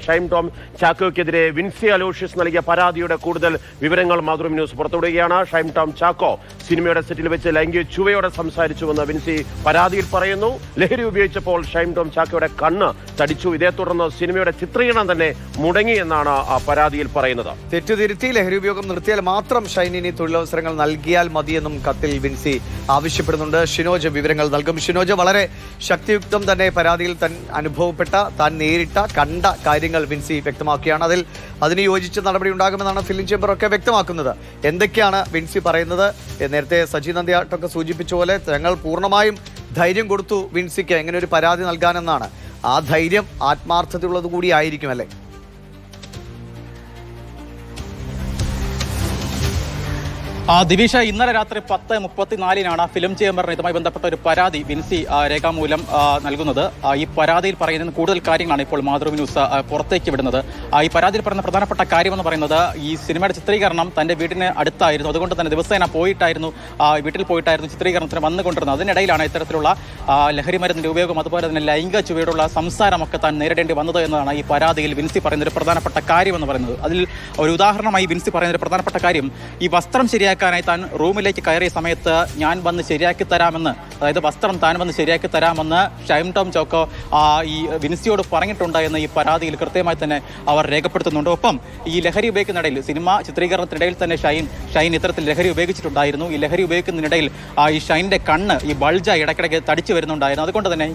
Shine Tom ചാക്കോയ്ക്കെതിരെ Vincy Aloysius നൽകിയ പരാതിയുടെ കൂടുതൽ വിവരങ്ങൾ മാതൃഭൂമി ന്യൂസ് പുറത്തുവിടുകയാണ്. ഷൈൻ ടോം ചാക്കോ സിനിമയുടെ സെറ്റിൽ വെച്ച് ലൈംഗിക ചുവയോടെ സംസാരിച്ചുവെന്ന് വിൻസി പരാതിയിൽ പറയുന്നു. ലഹരി ഉപയോഗിച്ചപ്പോൾ ഷൈൻ ടോം ചാക്കോയുടെ കണ്ണ് തടിച്ചു. ഇതേ തുടർന്ന് സിനിമയുടെ ചിത്രീകരണം തന്നെ മുടങ്ങി എന്നാണ് ആ പരാതിയിൽ പറയുന്നത്. തെറ്റുതിരുത്തി ലഹരി ഉപയോഗം നിർത്തിയാൽ മാത്രം ഷൈനിന് തൊഴിലവസരങ്ങൾ നൽകിയാൽ മതിയെന്നും കത്തിൽ വിൻസി ആവശ്യപ്പെടുന്നുണ്ട്. ഷിനോജ് വിവരങ്ങൾ നൽകും. ഷിനോജ്, വളരെ ശക്തിയുക്തം തന്നെ പരാതിയിൽ അനുഭവപ്പെട്ട താൻ നേരിട്ട കണ്ട കാര്യങ്ങൾ വിൻസി വ്യക്തമാക്കുകയാണ്. അതിന് യോജിച്ച നടപടി ഉണ്ടാകുമെന്നാണ് ഫിലിം ചേംബറൊക്കെ വ്യക്തമാക്കുന്നത്. എന്തൊക്കെയാണ് വിൻസി പറയുന്നത്? നേരത്തെ സജി നന്ദിയാട്ടൊക്കെ സൂചിപ്പിച്ച പോലെ തങ്ങൾ പൂർണ്ണമായും ധൈര്യം കൊടുത്തു വിൻസിക്ക് എങ്ങനെ ഒരു പരാതി നൽകാനെന്നാണ്. ആ ധൈര്യം ആത്മാർത്ഥതയുള്ളത് കൂടി ആയിരിക്കും അല്ലേ? ദിവിഷ, ഇന്നലെ രാത്രി 10:34 ഫിലിം ചേംബറിന് ഇതുമായി ബന്ധപ്പെട്ട ഒരു പരാതി വിൻസി രേഖാമൂലം നൽകുന്നത്. ഈ പരാതിയിൽ പറയുന്ന കൂടുതൽ കാര്യങ്ങളാണ് ഇപ്പോൾ മാതൃഭൂമി ന്യൂസ് പുറത്തേക്ക് വിടുന്നത്. ഈ പരാതിയിൽ പറയുന്ന പ്രധാനപ്പെട്ട കാര്യമെന്ന് പറയുന്നത്, ഈ സിനിമയുടെ ചിത്രീകരണം തന്റെ വീടിന് അടുത്തായിരുന്നു. അതുകൊണ്ട് തന്നെ ദിവസേന വീട്ടിൽ പോയിട്ടായിരുന്നു ചിത്രീകരണത്തിന് വന്നുകൊണ്ടിരുന്നത്. അതിനിടയിലാണ് ഇത്തരത്തിലുള്ള ലഹരി മരുന്നിന്റെ ഉപയോഗം, അതുപോലെ തന്നെ ലൈംഗിക ചുവയോടുള്ള സംസാരമൊക്കെ താൻ നേരിടേണ്ടി വന്നത് എന്നതാണ് ഈ പരാതിയിൽ വിൻസി പറയുന്ന ഒരു പ്രധാനപ്പെട്ട കാര്യമെന്ന് പറയുന്നത്. അതിൽ ഒരു ഉദാഹരണമായി വിൻസി പറയുന്ന ഒരു പ്രധാനപ്പെട്ട കാര്യം, ഈ വസ്ത്രം ശരിയാക്കാനായി താൻ റൂമിലേക്ക് കയറിയ സമയത്ത് ഞാൻ വന്ന് ശരിയാക്കി തരാമെന്ന്, അതായത് വസ്ത്രം താൻ വന്ന് ശരിയാക്കി തരാമെന്ന് ഷൈൻ ടോം ചാക്കോ ഈ വിൻസിയോട് പറഞ്ഞിട്ടുണ്ട് എന്ന് ഈ പരാതിയിൽ കൃത്യമായി തന്നെ അവർ രേഖപ്പെടുത്തുന്നുണ്ട്. ഒപ്പം ഈ ലഹരി ഉപയോഗിക്കുന്നിടയിൽ, സിനിമ ചിത്രീകരണത്തിനിടയിൽ തന്നെ ഷൈൻ ഇത്തരത്തിൽ ലഹരി ഉപയോഗിച്ചിട്ടുണ്ടായിരുന്നു. ഈ ലഹരി ഉപയോഗിക്കുന്നതിനിടയിൽ ഈ ഷൈൻ്റെ കണ്ണ് ഈ ബൾജായി ഇടയ്ക്കിടയ്ക്ക് തടിച്ചു വരുന്നുണ്ടായിരുന്നു. അതുകൊണ്ട് തന്നെ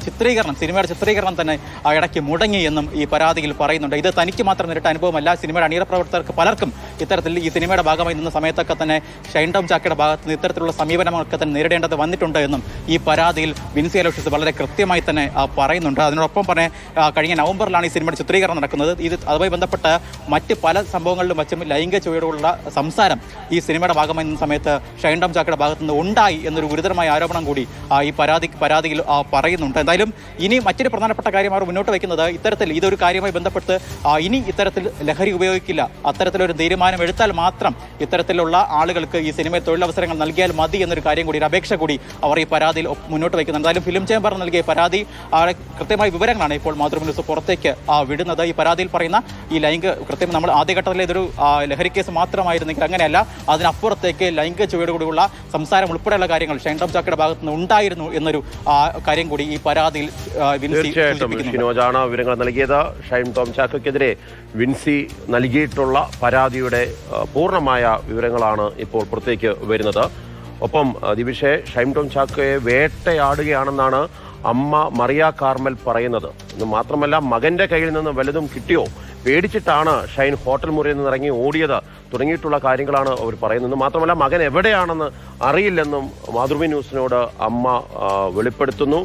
സിനിമയുടെ ചിത്രീകരണം തന്നെ ഇടയ്ക്ക് മുടങ്ങി എന്നും ഈ പരാതിയിൽ പറയുന്നുണ്ട്. ഇത് തനിക്ക് മാത്രം നേരിട്ട അനുഭവമല്ല, സിനിമയുടെ അണിയറ പ്രവർത്തകർക്ക് പലർക്കും ഇത്തരത്തിൽ ഈ സിനിമയുടെ ഭാഗമായി നിന്ന സമയത്തൊക്കെ തന്നെ ഷൈൻ ടോം ചാക്കോയുടെ ഭാഗത്ത് നിന്ന് ഇത്തരത്തിലുള്ള സമീപനമൊക്കെ തന്നെ നേരിടേണ്ടത് വന്നിട്ടുണ്ട് എന്നും ഈ പരാതിയിൽ വിൻസി അലോഷ്യസ് വളരെ കൃത്യമായി തന്നെ പറയുന്നുണ്ട്. അതിനോടൊപ്പം തന്നെ കഴിഞ്ഞ നവംബറിലാണ് ഈ സിനിമയുടെ ചിത്രീകരണം നടക്കുന്നത്. അതുമായി ബന്ധപ്പെട്ട് മറ്റ് പല സംഭവങ്ങളിലും വച്ചും ലൈംഗിക ചുവയോടുള്ള സംസാരം ഈ സിനിമയുടെ ഭാഗമായി നിന്ന സമയത്ത് ഷൈൻ ടോം ചാക്കോയുടെ ഭാഗത്ത് നിന്ന് ഉണ്ടായി എന്നൊരു ഗുരുതരമായ ആരോപണം കൂടി ഈ പരാതിയിൽ പറയുന്നുണ്ട്. എന്തായാലും ഇനി മറ്റൊരു പ്രധാനപ്പെട്ട കാര്യം അവർ മുന്നോട്ട് വയ്ക്കുന്നത്, ഇത്തരത്തിൽ ഇതൊരു കാര്യമായി ബന്ധപ്പെട്ട് ഇനി ഇത്തരത്തിൽ ലഹരി ഉപയോഗിക്കില്ല, അത്തരത്തിലൊരു തീരുമാനം എടുത്താൽ മാത്രം ഇത്തരത്തിലുള്ള ആളുകൾക്ക് ഈ സിനിമയിൽ തൊഴിലവസരങ്ങൾ നൽകിയാൽ മതി എന്നൊരു കാര്യം കൂടി, ഒരു അപേക്ഷ കൂടി അവർ ഈ പരാതിയിൽ മുന്നോട്ട് വയ്ക്കുന്നത്. എന്തായാലും ഫിലിം ചേംബർ നൽകിയ പരാതി കൃത്യമായ വിവരങ്ങളാണ് ഇപ്പോൾ മാതൃഭൂമി ന്യൂസ് പുറത്തേക്ക് വിടുന്നത്. ഈ പരാതിയിൽ പറയുന്ന ഈ കൃത്യം നമ്മൾ ആദ്യഘട്ടത്തിൽ ഇതൊരു ലഹരി കേസ് മാത്രമായിരുന്നെങ്കിൽ അങ്ങനെയല്ല, അതിനപ്പുറത്തേക്ക് ലൈംഗിക ചുവയോടുകൂടിയുള്ള സംസാരം ഉൾപ്പെടെയുള്ള കാര്യങ്ങൾ ഷൈൻ ടോം ചാക്കോയുടെ ഭാഗത്ത് നിന്ന് ഉണ്ടായിരുന്നു എന്നൊരു കാര്യം കൂടി ഈ പരാതിയിൽ വിനോദാണ് വിവരങ്ങൾ നൽകിയത്. ഷൈൻ ടോം ചാക്കോയ്ക്കെതിരെ വിൻസി നൽകിയിട്ടുള്ള പരാതിയുടെ പൂർണ്ണമായ വിവരങ്ങളാണ് ഇപ്പോൾ പുറത്തേക്ക് വരുന്നത്. ഒപ്പം ദിവിഷെ, ഷൈൻ ടോം ചാക്കോയെ വേട്ടയാടുകയാണെന്നാണ് അമ്മ മറിയ കാർമൽ പറയുന്നത്. എന്ന് മാത്രമല്ല, മകന്റെ കയ്യിൽ നിന്ന് വല്ലതും കിട്ടിയോ, പേടിച്ചിട്ടാണ് ഷൈൻ ഹോട്ടൽ മുറിയിൽ നിന്ന് ഇറങ്ങി ഓടിയത് തുടങ്ങിയിട്ടുള്ള കാര്യങ്ങളാണ് അവർ പറയുന്നത്. മാത്രമല്ല, മകൻ എവിടെയാണെന്ന് അറിയില്ലെന്നും മാതൃഭൂമി ന്യൂസിനോട് അമ്മ വെളിപ്പെടുത്തുന്നു.